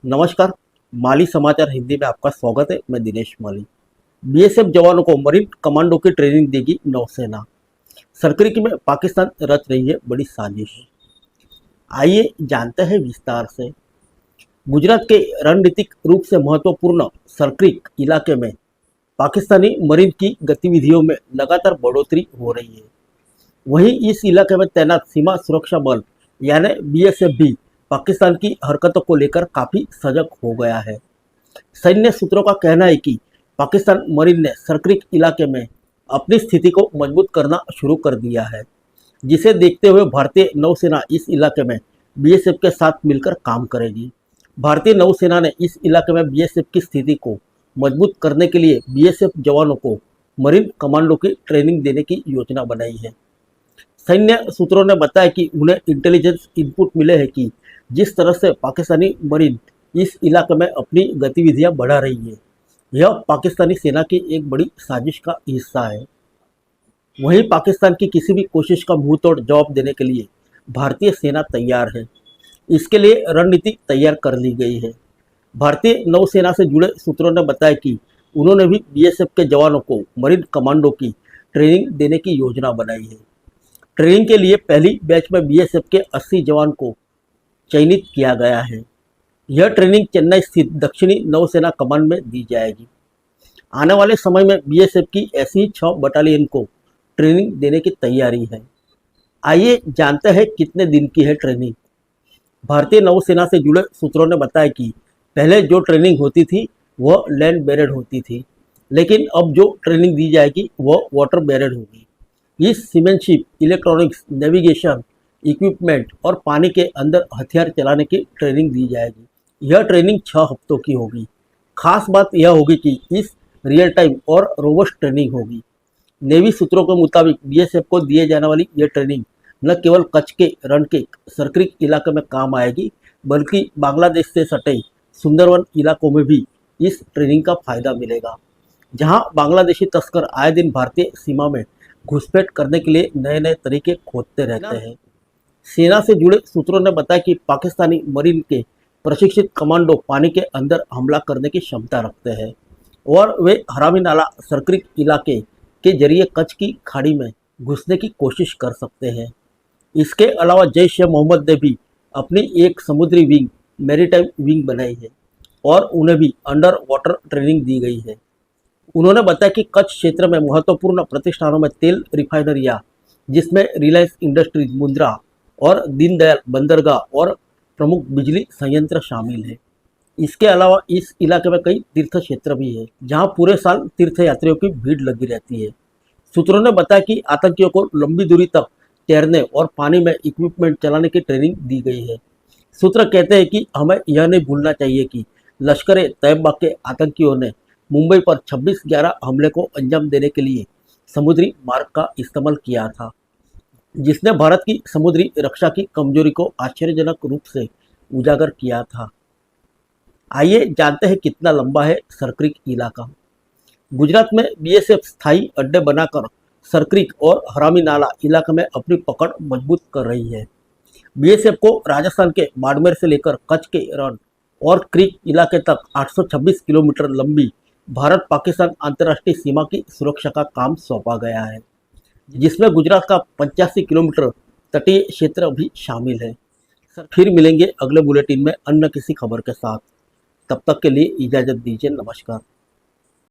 नमस्कार। माली समाचार हिंदी में आपका स्वागत है। मैं दिनेश माली। बीएसएफ जवानों को मरीन कमांडो की ट्रेनिंग देगी नौसेना। सरकरी में पाकिस्तान रच रही है बड़ी साजिश। आइए जानते हैं विस्तार से। गुजरात के रणनीतिक रूप से महत्वपूर्ण सरक्रिक इलाके में पाकिस्तानी मरीन की गतिविधियों में लगातार बढ़ोतरी हो रही है। वहीं इस इलाके में तैनात सीमा सुरक्षा बल यानी बीएसएफ भी पाकिस्तान की हरकतों को लेकर काफी सजग हो गया है। सैन्य सूत्रों का कहना है कि पाकिस्तान मरीन ने सरक्रिक इलाके में अपनी स्थिति को मजबूत करना शुरू कर दिया है, जिसे देखते हुए भारतीय नौसेना इस इलाके में बीएसएफ के साथ मिलकर काम करेगी। भारतीय नौसेना ने इस इलाके में बीएसएफ की स्थिति को मजबूत करने के लिए बीएसएफ जवानों को मरीन कमांडो की ट्रेनिंग देने की योजना बनाई है। सैन्य सूत्रों ने बताया कि उन्हें इंटेलिजेंस इनपुट मिले हैं कि जिस तरह से पाकिस्तानी मरीन इस इलाके में अपनी गतिविधियां बढ़ा रही है, यह पाकिस्तानी सेना की एक बड़ी साजिश का हिस्सा है। वहीं पाकिस्तान की किसी भी कोशिश का मुंहतोड़ जवाब देने के लिए भारतीय सेना तैयार है। इसके लिए रणनीति तैयार कर ली गई है। भारतीय नौसेना से जुड़े सूत्रों ने बताया कि उन्होंने भी बीएसएफ के जवानों को मरीन कमांडो की ट्रेनिंग देने की योजना बनाई है। ट्रेनिंग के लिए पहली बैच में बीएसएफ के 80 जवान को चयनित किया गया है। यह ट्रेनिंग चेन्नई स्थित दक्षिणी नौसेना कमांड में दी जाएगी। आने वाले समय में बीएसएफ की ऐसी ही 6 बटालियन को ट्रेनिंग देने की तैयारी है। आइए जानते हैं कितने दिन की है ट्रेनिंग। भारतीय नौसेना से जुड़े सूत्रों ने बताया कि पहले जो ट्रेनिंग होती थी वह लैंड बेस्ड होती थी, लेकिन अब जो ट्रेनिंग दी जाएगी वह वाटर बेस्ड होगी। इस सीमेनशिप, इलेक्ट्रॉनिक्स, नेविगेशन इक्विपमेंट और पानी के अंदर हथियार चलाने की ट्रेनिंग दी जाएगी। यह ट्रेनिंग 6 हफ्तों की होगी। खास बात यह होगी कि इस रियल टाइम और रोबस्ट ट्रेनिंग होगी। नेवी सूत्रों के मुताबिक बीएसएफ को दिए जाने वाली यह ट्रेनिंग न केवल कच्छ के रण के सरक्रिक इलाके में काम आएगी, बल्कि बांग्लादेश से सटे सुंदरवन इलाकों में भी इस ट्रेनिंग का फायदा मिलेगा, जहां बांग्लादेशी तस्कर आए दिन भारतीय सीमा में घुसपैठ करने के लिए नए नए तरीके खोजते रहते हैं। सेना से जुड़े सूत्रों ने बताया कि पाकिस्तानी मरीन के प्रशिक्षित कमांडो पानी के अंदर हमला करने की क्षमता रखते हैं और वे हरामी नाला सरक्रिक इलाके के जरिए कच्छ की खाड़ी में घुसने की कोशिश कर सकते हैं। इसके अलावा जैश ए मोहम्मद ने भी अपनी एक समुद्री विंग, मैरीटाइम विंग बनाई है और उन्हें भी अंडर वाटर ट्रेनिंग दी गई है। उन्होंने बताया कि कच्छ क्षेत्र में महत्वपूर्ण प्रतिष्ठानों में तेल रिफाइनरियां, जिसमें रिलायंस इंडस्ट्रीज मुंद्रा और दीनदयाल बंदरगाह और प्रमुख बिजली संयंत्र शामिल है। इसके अलावा इस इलाके में कई तीर्थ क्षेत्र भी है, जहां पूरे साल तीर्थयात्रियों की भीड़ लगी रहती है। सूत्रों ने बताया कि आतंकियों को लंबी दूरी तक तैरने और पानी में इक्विपमेंट चलाने की ट्रेनिंग दी गई है। सूत्र कहते हैं कि हमें यह नहीं भूलना चाहिए कि लश्कर तैयबा के आतंकियों ने मुंबई पर 26/11 हमले को अंजाम देने के लिए समुद्री मार्ग का इस्तेमाल किया था, जिसने भारत की समुद्री रक्षा की कमजोरी को आश्चर्यजनक रूप से उजागर किया था। आइए जानते हैं कितना लंबा है सरक्रिक इलाका। गुजरात में बीएसएफ स्थायी अड्डे बनाकर सरक्रिक और हरामी नाला इलाके में अपनी पकड़ मजबूत कर रही है। बीएसएफ को राजस्थान के बाड़मेर से लेकर कच्छ के रण और क्रीक इलाके तक 826 किलोमीटर लंबी भारत पाकिस्तान अंतर्राष्ट्रीय सीमा की सुरक्षा का काम सौंपा गया है, जिसमें गुजरात का 85 किलोमीटर तटीय क्षेत्र भी शामिल है। फिर मिलेंगे अगले बुलेटिन में अन्य किसी खबर के साथ। तब तक के लिए इजाज़त दीजिए। नमस्कार।